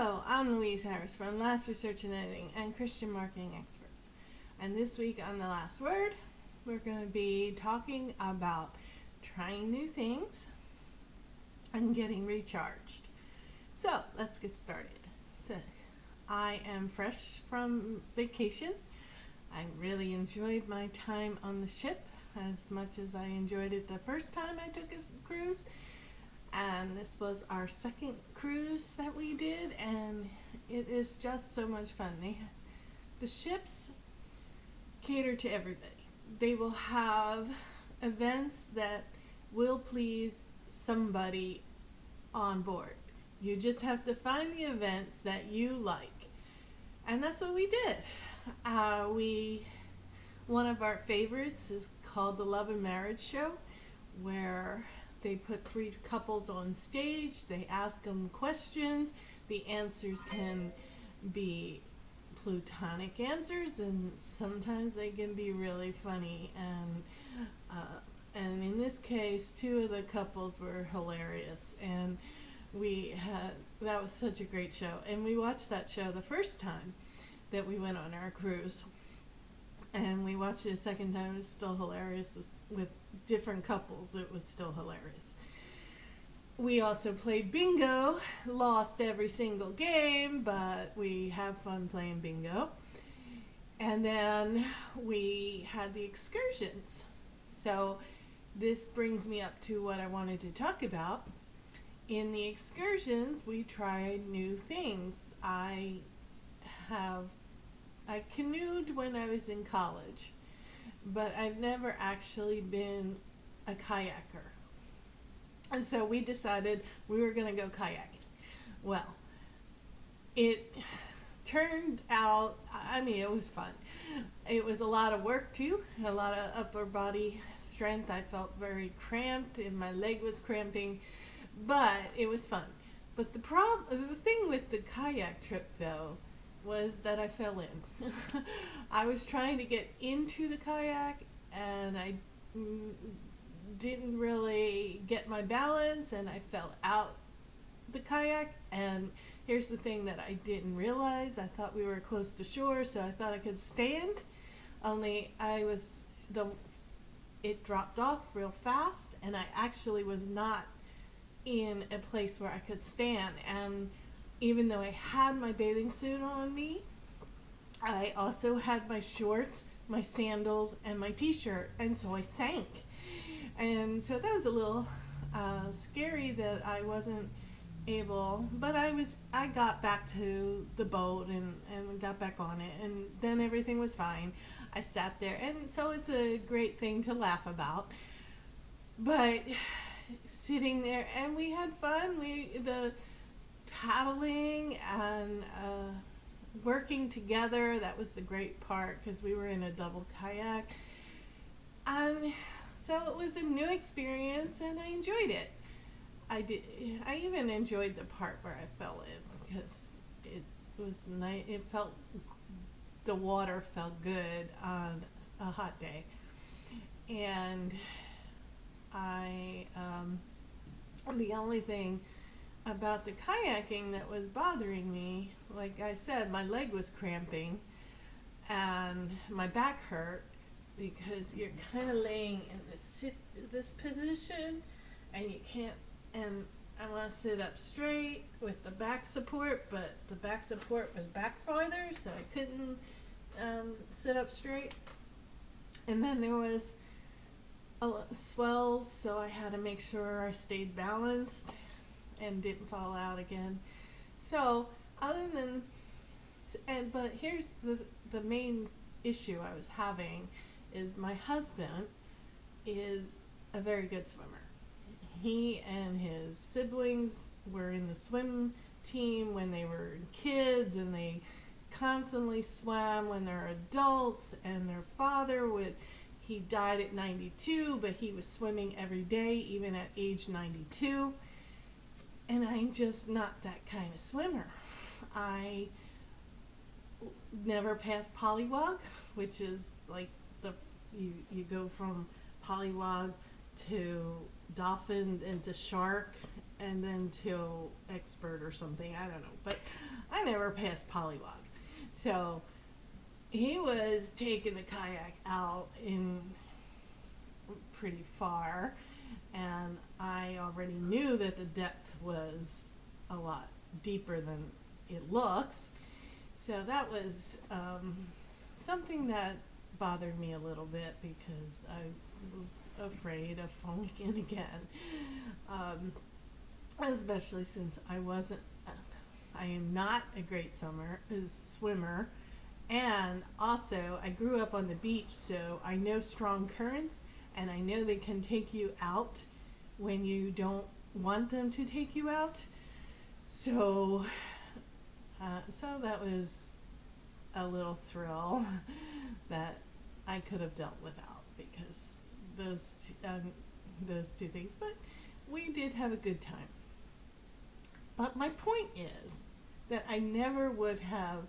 Hello, I'm Louise Harris from Last Research and Editing and Christian Marketing Experts. And this week on The Last Word, we're going to be talking about trying new things and getting recharged. So, let's get started. So, I am fresh from vacation. I really enjoyed my time on the ship as much as I enjoyed it the first time I took a cruise. And this was our second cruise that we did, and it is just so much fun. The ships cater to everybody. They will have events that will please somebody on board. You just have to find the events that you like. And that's what we did. One of our favorites is called the Love and Marriage Show, where they put three couples on stage, they ask them questions, the answers can be plutonic answers, and sometimes they can be really funny, and in this case, two of the couples were hilarious, and that was such a great show, and we watched that show the first time that we went on our cruise. And we watched it a second time. It was still hilarious. With different couples, it was still hilarious. We also played bingo. Lost every single game, but we have fun playing bingo. And then we had the excursions. So this brings me up to what I wanted to talk about. In the excursions, we tried new things. I canoed when I was in college, but I've never actually been a kayaker. And so we decided we were going to go kayaking. Well, it turned out, it was fun. It was a lot of work too, a lot of upper body strength. I felt very cramped and my leg was cramping, but it was fun. But the thing with the kayak trip though, was that I fell in. I was trying to get into the kayak and I didn't really get my balance and I fell out the kayak. And here's the thing that I didn't realize. I thought we were close to shore, so I thought I could stand. Only it dropped off real fast and I actually was not in a place where I could stand. And even though I had my bathing suit on me, I also had my shorts, my sandals, and my t-shirt, and so I sank. And so that was a little scary that I wasn't able, but I got back to the boat and got back on it, and then everything was fine. I sat there, and so it's a great thing to laugh about. But sitting there, and we had fun. The paddling and working together, that was the great part because we were in a double kayak, and so it was a new experience and I enjoyed it. I even enjoyed the part where I fell in because it was nice. The water felt good on a hot day, and the only thing about the kayaking that was bothering me, like I said, my leg was cramping and my back hurt because you're kind of laying in this position and you can't, and I want to sit up straight with the back support, but the back support was back farther, so I couldn't sit up straight. And then there was swells, so I had to make sure I stayed balanced and didn't fall out again. So but here's the main issue I was having is my husband is a very good swimmer. He and his siblings were in the swim team when they were kids, and they constantly swam when they're adults, and their father he died at 92, but he was swimming every day even at age 92. And I'm just not that kind of swimmer. I never passed polywog, which is like you go from polywog to dolphin and to shark and then till expert or something. I don't know, but I never passed polywog. So he was taking the kayak out in pretty far, and I already knew that the depth was a lot deeper than it looks. So that was something that bothered me a little bit because I was afraid of falling in again. Especially since I am not a great swimmer, and also I grew up on the beach, so I know strong currents, and I know they can take you out when you don't want them to take you out. So that was a little thrill that I could have dealt without, because those two things. But we did have a good time. But my point is that I never would have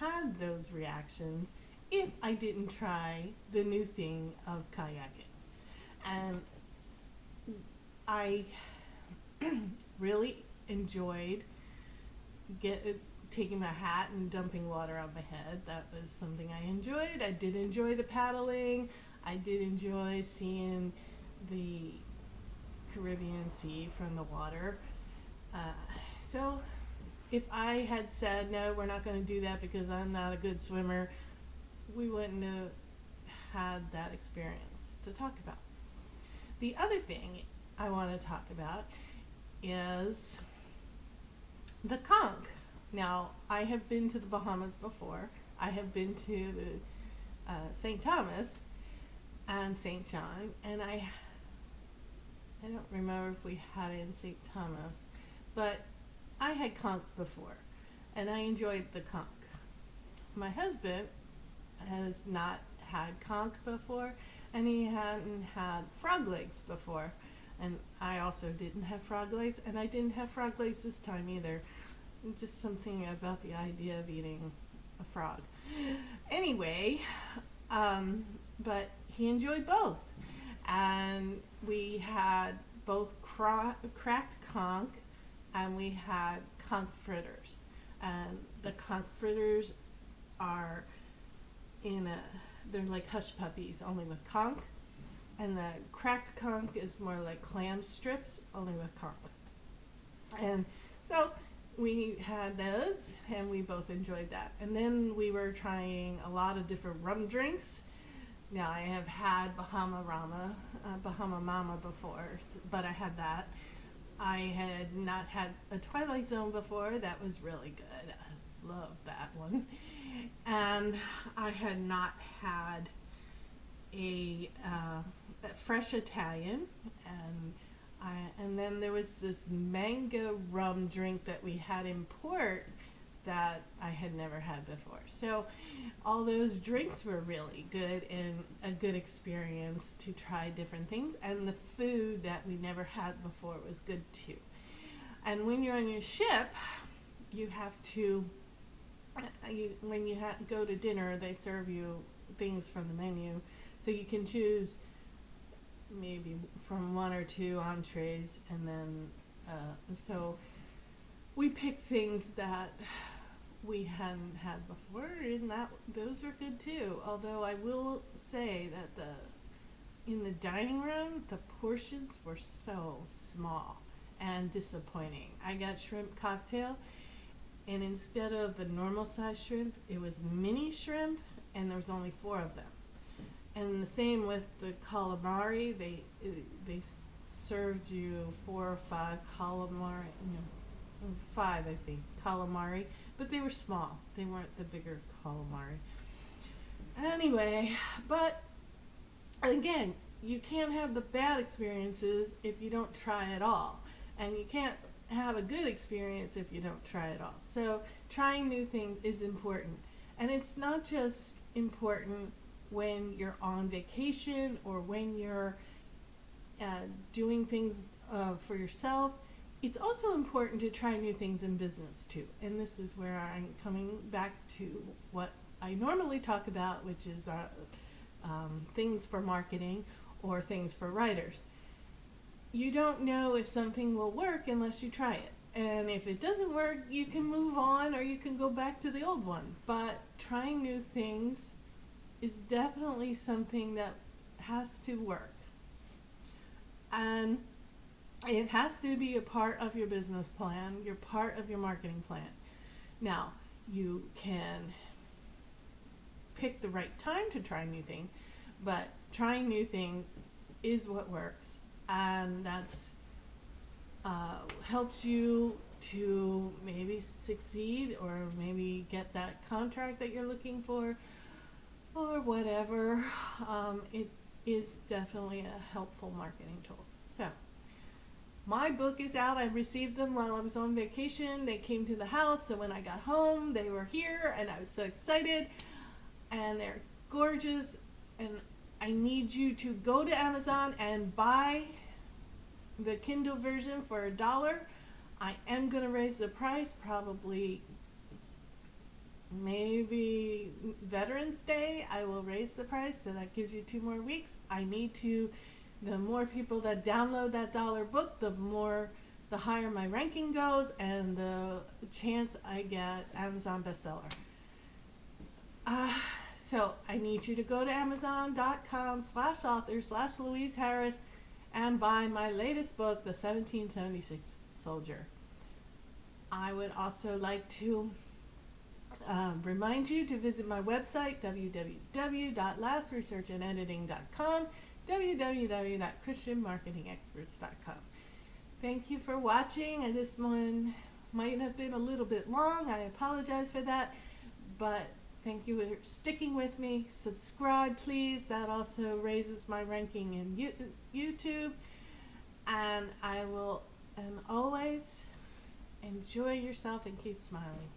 had those reactions if I didn't try the new thing of kayaking. And I really enjoyed taking my hat and dumping water on my head. That was something I enjoyed. I did enjoy the paddling. I did enjoy seeing the Caribbean Sea from the water. So if I had said, no, we're not going to do that because I'm not a good swimmer, we wouldn't have had that experience to talk about. The other thing I want to talk about is the conch. Now, I have been to the Bahamas before. I have been to the St. Thomas and St. John, and I don't remember if we had it in St. Thomas, but I had conch before, and I enjoyed the conch. My husband has not had conch before, and he hadn't had frog legs before, and I also didn't have frog legs, and I didn't have frog legs this time either. Just something about the idea of eating a frog. Anyway, but he enjoyed both, and we had both cracked conch, and we had conch fritters. And the conch fritters are they're like hush puppies, only with conch. And the cracked conch is more like clam strips, only with conch. And so we had those, and we both enjoyed that. And then we were trying a lot of different rum drinks. Now, I have had Bahama Mama before, but I had that. I had not had a Twilight Zone before. That was really good. I loved that one. And I had not had a fresh Italian, and then there was this mango rum drink that we had in port that I had never had before. So all those drinks were really good and a good experience to try different things, and the food that we never had before was good too. And when you're on your ship, you have to when you go to dinner, they serve you things from the menu, so you can choose maybe from one or two entrees, and then so we picked things that we hadn't had before, and those were good too. Although I will say that in the dining room, the portions were so small and disappointing. I got shrimp cocktail, and instead of the normal size shrimp, it was mini shrimp, and there was only 4 of them. And the same with the calamari. They served you 4 or 5 calamari, 5 I think, calamari, but they were small. They weren't the bigger calamari. Anyway, but again, you can't have the bad experiences if you don't try at all. And you can't have a good experience if you don't try at all. So trying new things is important. And it's not just important when you're on vacation or when you're doing things for yourself. It's also important to try new things in business too. And this is where I'm coming back to what I normally talk about, which is things for marketing or things for writers. you don't know if something will work unless you try it. And if it doesn't work, you can move on or you can go back to the old one. But trying new things is definitely something that has to work. And it has to be a part of your business plan, your part of your marketing plan. Now, you can pick the right time to try new things, but trying new things is what works, and that's helps you to maybe succeed or maybe get that contract that you're looking for or whatever. It is definitely a helpful marketing tool. So my book is out. I received them while I was on vacation. They came to the house, so when I got home they were here and I was so excited, and they're gorgeous. And I need you to go to Amazon and buy the Kindle version for $1. I am going to raise the price, probably maybe Veterans Day. I will raise the price, so that gives you 2 more weeks. I need to, the more people that download that $1 book, the higher my ranking goes and the chance I get Amazon bestseller. So I need you to go to amazon.com/author/Louise Harris and buy my latest book, The 1776 Soldier. I would also like to remind you to visit my website, www.lastresearchandediting.com, www.christianmarketingexperts.com. Thank you for watching, and this one might have been a little bit long. I apologize for that, but thank you for sticking with me. Subscribe, please. That also raises my ranking in YouTube. And I will, and always, enjoy yourself and keep smiling.